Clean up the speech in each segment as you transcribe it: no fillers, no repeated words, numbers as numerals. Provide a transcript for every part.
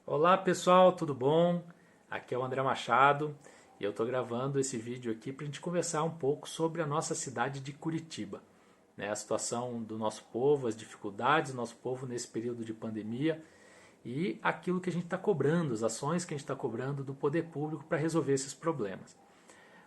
Olá pessoal, tudo bom? Aqui é o André Machado e eu estou gravando esse vídeo aqui para a gente conversar um pouco sobre a nossa cidade de Curitiba, né? A situação do nosso povo, as dificuldades do nosso povo nesse período de pandemia e aquilo que a gente está cobrando, as ações que a gente está cobrando do poder público para resolver esses problemas.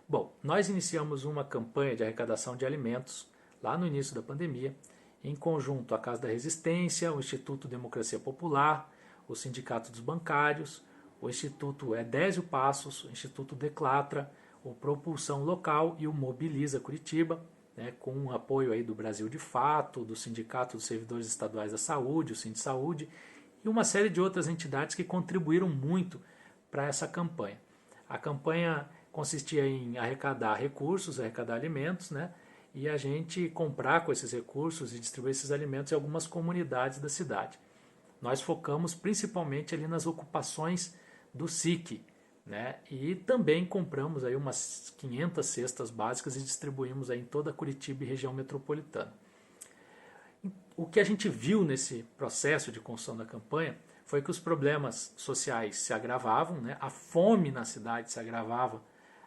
Bom, nós iniciamos uma campanha de arrecadação de alimentos lá no início da pandemia, em conjunto a Casa da Resistência, o Instituto Democracia Popular, o Sindicato dos Bancários, o Instituto Edésio Passos, o Instituto Declatra, o Propulsão Local e o Mobiliza Curitiba, né, com o apoio aí do Brasil de Fato, do Sindicato dos Servidores Estaduais da Saúde, o Sindsaúde, e uma série de outras entidades que contribuíram muito para essa campanha. A campanha consistia em arrecadar recursos, arrecadar alimentos, né, e a gente comprar com esses recursos e distribuir esses alimentos em algumas comunidades da cidade. Nós focamos principalmente ali nas ocupações do SIC, né? E também compramos aí umas 500 cestas básicas e distribuímos aí em toda Curitiba e região metropolitana. O que a gente viu nesse processo de construção da campanha foi que os problemas sociais se agravavam, né? A fome na cidade se agravava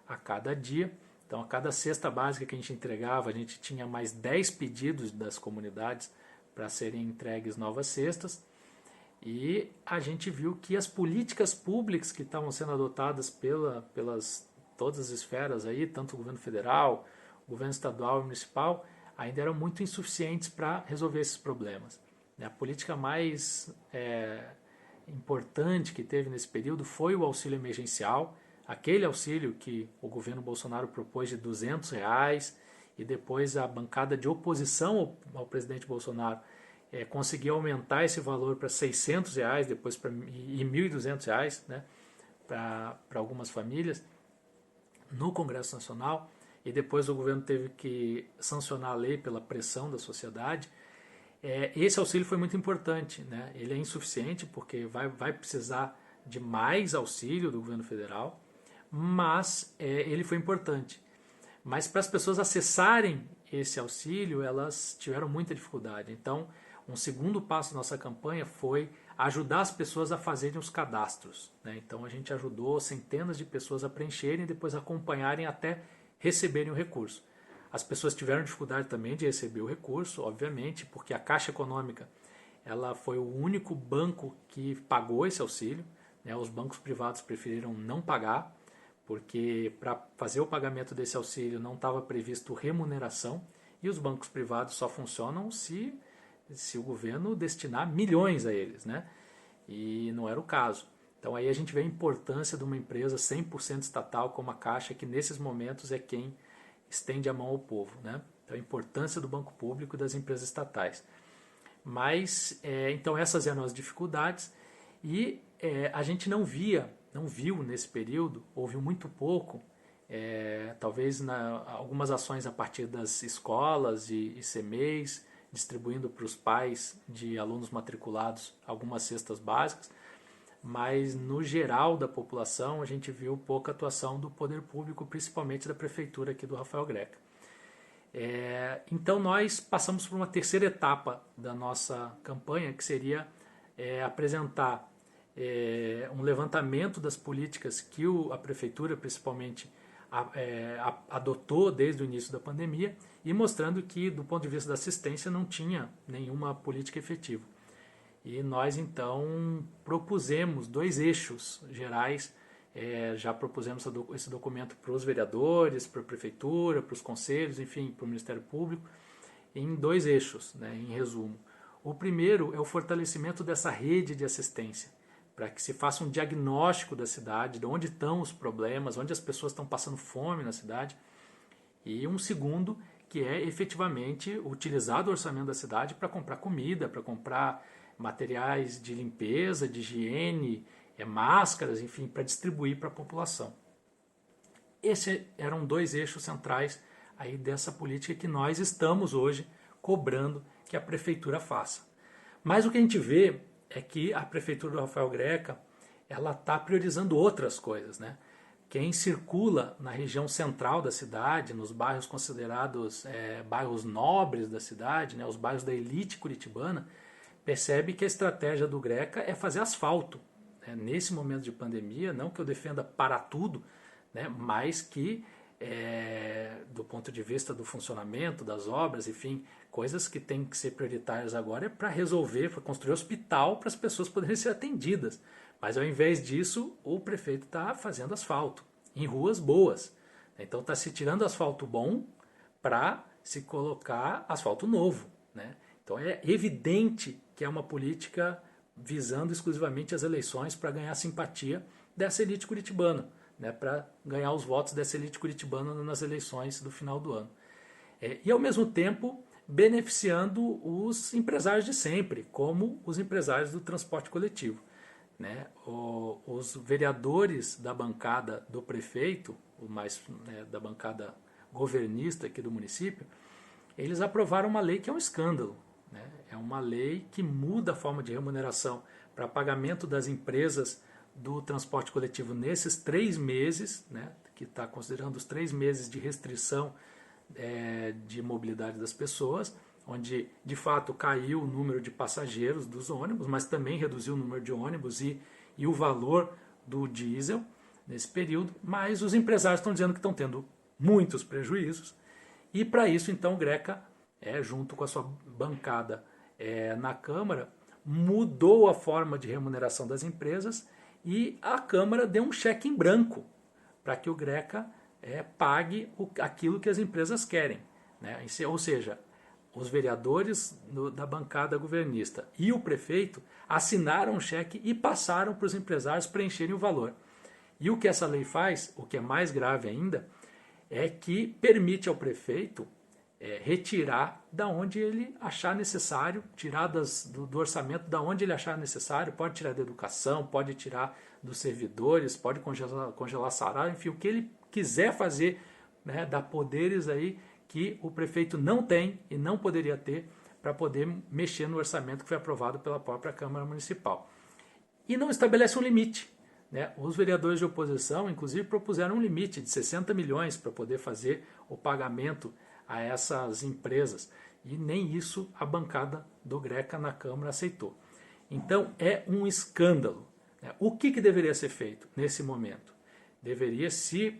a cada dia. Então, a cada cesta básica que a gente entregava, a gente tinha mais 10 pedidos das comunidades para serem entregues novas cestas. E a gente viu que as políticas públicas que estavam sendo adotadas pelas todas as esferas aí, tanto o governo federal, o governo estadual e municipal, ainda eram muito insuficientes para resolver esses problemas. A política mais importante que teve nesse período foi o auxílio emergencial, aquele auxílio que o governo Bolsonaro propôs de R$ 200 e depois a bancada de oposição ao presidente Bolsonaro conseguiu aumentar esse valor para R$ 600, depois e R$ 1.200, né, para algumas famílias no Congresso Nacional, e depois o governo teve que sancionar a lei pela pressão da sociedade. Esse auxílio foi muito importante, né? Ele é insuficiente porque vai precisar de mais auxílio do governo federal, mas ele foi importante. Mas para as pessoas acessarem esse auxílio, elas tiveram muita dificuldade. Então, um segundo passo da nossa campanha foi ajudar as pessoas a fazerem os cadastros, né? Então a gente ajudou centenas de pessoas a preencherem e depois acompanharem até receberem o recurso. As pessoas tiveram dificuldade também de receber o recurso, obviamente, porque a Caixa Econômica ela foi o único banco que pagou esse auxílio, né? Os bancos privados preferiram não pagar, porque para fazer o pagamento desse auxílio não estava previsto remuneração, e os bancos privados só funcionam se o governo destinar milhões a eles, né? E não era o caso. Então aí a gente vê a importância de uma empresa 100% estatal como a Caixa, que nesses momentos é quem estende a mão ao povo, né? Então a importância do banco público e das empresas estatais. Mas, então essas eram as dificuldades e a gente não viu nesse período, ouviu muito pouco, talvez algumas ações a partir das escolas e CMEs, distribuindo para os pais de alunos matriculados algumas cestas básicas, mas no geral da população a gente viu pouca atuação do poder público, principalmente da prefeitura aqui do Rafael Greca. Então nós passamos por uma terceira etapa da nossa campanha, que seria apresentar um levantamento das políticas que a prefeitura principalmente adotou desde o início da pandemia e mostrando que do ponto de vista da assistência não tinha nenhuma política efetiva. E nós então propusemos 2 eixos gerais, já propusemos esse documento para os vereadores, para a prefeitura, para os conselhos, enfim, para o Ministério Público, em 2 eixos, né, em resumo. O primeiro é o fortalecimento dessa rede de assistência, para que se faça um diagnóstico da cidade, de onde estão os problemas, onde as pessoas estão passando fome na cidade. E um segundo, que é efetivamente utilizar o orçamento da cidade para comprar comida, para comprar materiais de limpeza, de higiene, máscaras, enfim, para distribuir para a população. Esses eram 2 eixos centrais aí dessa política que nós estamos hoje cobrando que a prefeitura faça. Mas o que a gente vê é que a prefeitura do Rafael Greca ela está priorizando outras coisas, né? Quem circula na região central da cidade, nos bairros considerados bairros nobres da cidade, né, os bairros da elite curitibana, percebe que a estratégia do Greca é fazer asfalto. né, nesse momento de pandemia, não que eu defenda parar tudo, né, mas que do ponto de vista do funcionamento das obras, enfim, coisas que têm que ser prioritárias agora é para resolver, para construir hospital para as pessoas poderem ser atendidas. Mas ao invés disso, o prefeito está fazendo asfalto em ruas boas. Então está se tirando asfalto bom para se colocar asfalto novo, né? Então é evidente que é uma política visando exclusivamente as eleições para ganhar a simpatia dessa elite curitibana, né, para ganhar os votos dessa elite curitibana nas eleições do final do ano. E ao mesmo tempo beneficiando os empresários de sempre, como os empresários do transporte coletivo, né? Os vereadores da bancada do prefeito, né, da bancada governista aqui do município, eles aprovaram uma lei que é um escândalo, né? É uma lei que muda a forma de remuneração para pagamento das empresas do transporte coletivo nesses 3 meses, né, que está considerando os 3 meses de restrição de mobilidade das pessoas, onde de fato caiu o número de passageiros dos ônibus, mas também reduziu o número de ônibus e o valor do diesel nesse período, mas os empresários estão dizendo que estão tendo muitos prejuízos, e para isso então o Greca, junto com a sua bancada na Câmara, mudou a forma de remuneração das empresas e a Câmara deu um cheque em branco para que o Greca pague aquilo que as empresas querem, né? Ou seja, os vereadores da bancada governista e o prefeito assinaram um cheque e passaram para os empresários preencherem o valor. E o que essa lei faz, o que é mais grave ainda, é que permite ao prefeito retirar da onde ele achar necessário, tirar do orçamento da onde ele achar necessário, pode tirar da educação, pode tirar dos servidores, pode congelar salário, enfim, o que ele quiser fazer, né, dá poderes aí que o prefeito não tem e não poderia ter para poder mexer no orçamento que foi aprovado pela própria Câmara Municipal. E não estabelece um limite, né? Os vereadores de oposição, inclusive, propuseram um limite de 60 milhões para poder fazer o pagamento a essas empresas, e nem isso a bancada do Greca na Câmara aceitou. Então é um escândalo, né? O que deveria ser feito nesse momento? Deveria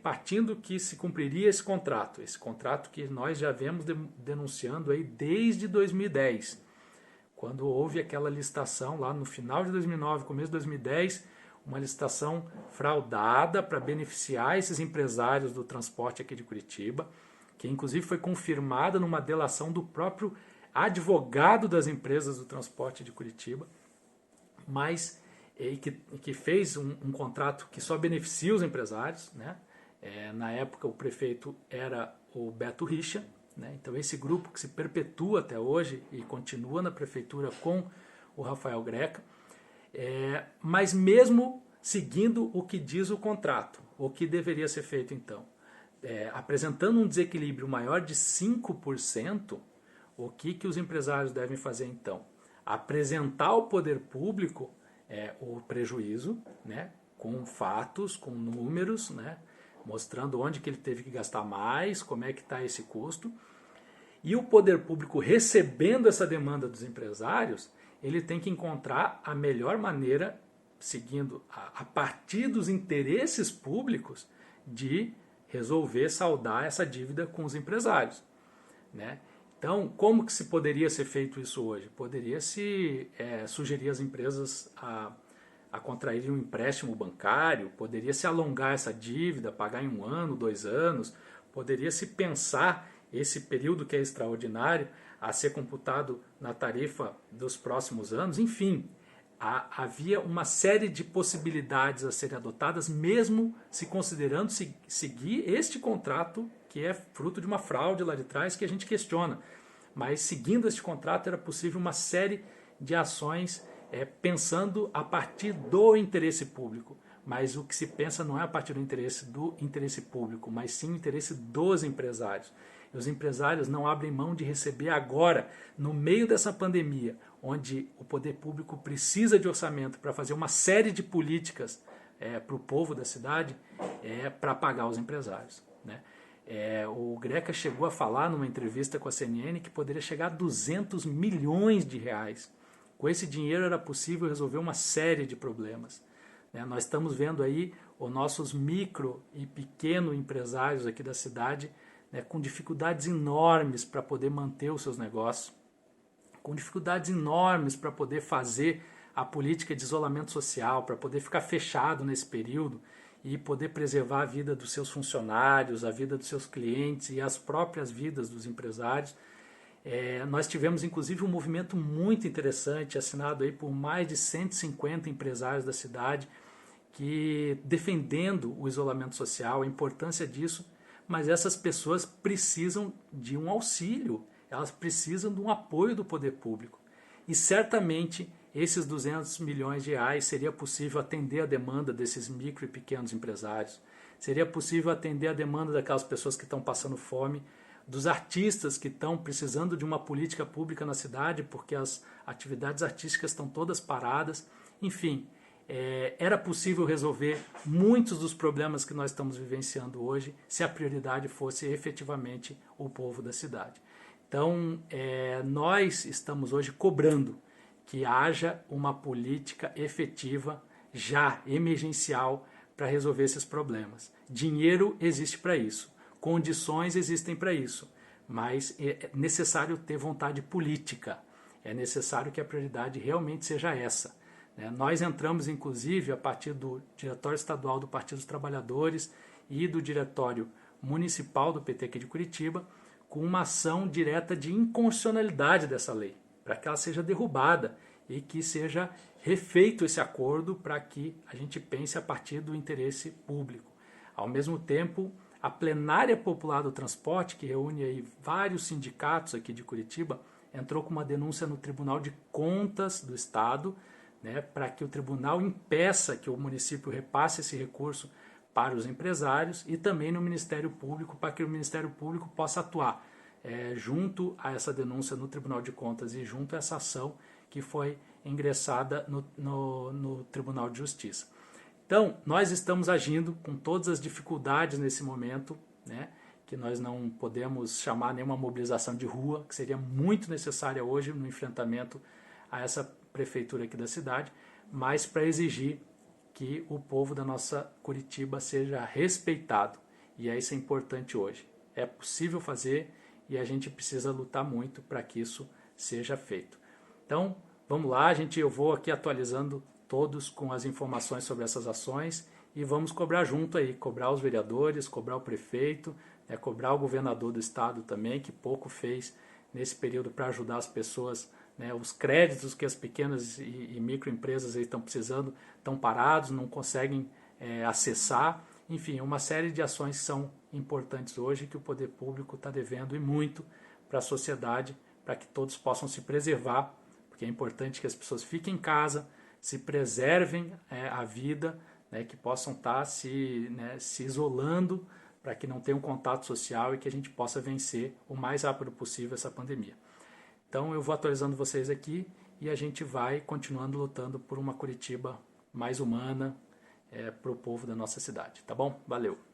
partindo que se cumpriria esse contrato que nós já vemos denunciando aí desde 2010, quando houve aquela licitação lá no final de 2009, começo de 2010, uma licitação fraudada para beneficiar esses empresários do transporte aqui de Curitiba, que inclusive foi confirmada numa delação do próprio advogado das empresas do transporte de Curitiba, mas que fez um contrato que só beneficia os empresários, né? Na época o prefeito era o Beto Richa, né? Então esse grupo que se perpetua até hoje e continua na prefeitura com o Rafael Greca, mas mesmo seguindo o que diz o contrato, o que deveria ser feito então? Apresentando um desequilíbrio maior de 5%, o que os empresários devem fazer então? Apresentar ao poder público o prejuízo, né, com fatos, com números, né, mostrando onde que ele teve que gastar mais, como é que está esse custo, e o poder público recebendo essa demanda dos empresários, ele tem que encontrar a melhor maneira, seguindo a partir dos interesses públicos, de resolver saldar essa dívida com os empresários, né? Então, como que se poderia ser feito isso hoje? Poderia-se sugerir às empresas a contraírem um empréstimo bancário, poderia-se alongar essa dívida, pagar em 1 ano, 2 anos, poderia-se pensar esse período que é extraordinário a ser computado na tarifa dos próximos anos, enfim, havia uma série de possibilidades a serem adotadas, mesmo se considerando seguir este contrato, que é fruto de uma fraude lá de trás que a gente questiona. Mas seguindo este contrato era possível uma série de ações pensando a partir do interesse público. Mas o que se pensa não é a partir do interesse público, mas sim o interesse dos empresários. E os empresários não abrem mão de receber agora, no meio dessa pandemia, onde o poder público precisa de orçamento para fazer uma série de políticas para o povo da cidade, para pagar os empresários, né? O Greca chegou a falar numa entrevista com a CNN que poderia chegar a 200 milhões de reais. Com esse dinheiro era possível resolver uma série de problemas. né? Nós estamos vendo aí os nossos micro e pequeno empresários aqui da cidade, né, com dificuldades enormes para poder manter os seus negócios, com dificuldades enormes para poder fazer a política de isolamento social, para poder ficar fechado nesse período e poder preservar a vida dos seus funcionários, a vida dos seus clientes e as próprias vidas dos empresários. Nós tivemos inclusive um movimento muito interessante, assinado aí por mais de 150 empresários da cidade, que defendendo o isolamento social, a importância disso, mas essas pessoas precisam de um auxílio, elas precisam de um apoio do poder público. E certamente esses 200 milhões de reais seria possível atender a demanda desses micro e pequenos empresários, seria possível atender a demanda daquelas pessoas que estão passando fome, dos artistas que estão precisando de uma política pública na cidade, porque as atividades artísticas estão todas paradas. Enfim, era possível resolver muitos dos problemas que nós estamos vivenciando hoje se a prioridade fosse efetivamente o povo da cidade. Então, nós estamos hoje cobrando que haja uma política efetiva, já emergencial, para resolver esses problemas. Dinheiro existe para isso, condições existem para isso, mas é necessário ter vontade política, é necessário que a prioridade realmente seja essa. Nós entramos, inclusive, a partir do Diretório Estadual do Partido dos Trabalhadores e do Diretório Municipal do PT aqui de Curitiba, com uma ação direta de inconstitucionalidade dessa lei, para que ela seja derrubada e que seja refeito esse acordo para que a gente pense a partir do interesse público. Ao mesmo tempo, a Plenária Popular do Transporte, que reúne aí vários sindicatos aqui de Curitiba, entrou com uma denúncia no Tribunal de Contas do Estado, né, para que o tribunal impeça que o município repasse esse recurso para os empresários e também no Ministério Público, para que o Ministério Público possa atuar junto a essa denúncia no Tribunal de Contas e junto a essa ação que foi ingressada no Tribunal de Justiça. Então, nós estamos agindo com todas as dificuldades nesse momento, né, que nós não podemos chamar nenhuma mobilização de rua, que seria muito necessária hoje no enfrentamento a essa prefeitura aqui da cidade, mas para exigir que o povo da nossa Curitiba seja respeitado. E isso é importante hoje. É possível fazer e a gente precisa lutar muito para que isso seja feito. Então, vamos lá, eu vou aqui atualizando todos com as informações sobre essas ações e vamos cobrar junto aí, cobrar os vereadores, cobrar o prefeito, cobrar o governador do estado também, que pouco fez nesse período para ajudar as pessoas, os créditos que as pequenas e microempresas estão precisando, estão parados, não conseguem acessar. Enfim, uma série de ações que são importantes hoje, que o poder público está devendo e muito para a sociedade, para que todos possam se preservar, porque é importante que as pessoas fiquem em casa, se preservem a vida, que possam estar se isolando para que não tenham contato social e que a gente possa vencer o mais rápido possível essa pandemia. Então eu vou atualizando vocês aqui e a gente vai continuando lutando por uma Curitiba mais humana para o povo da nossa cidade. Tá bom? Valeu!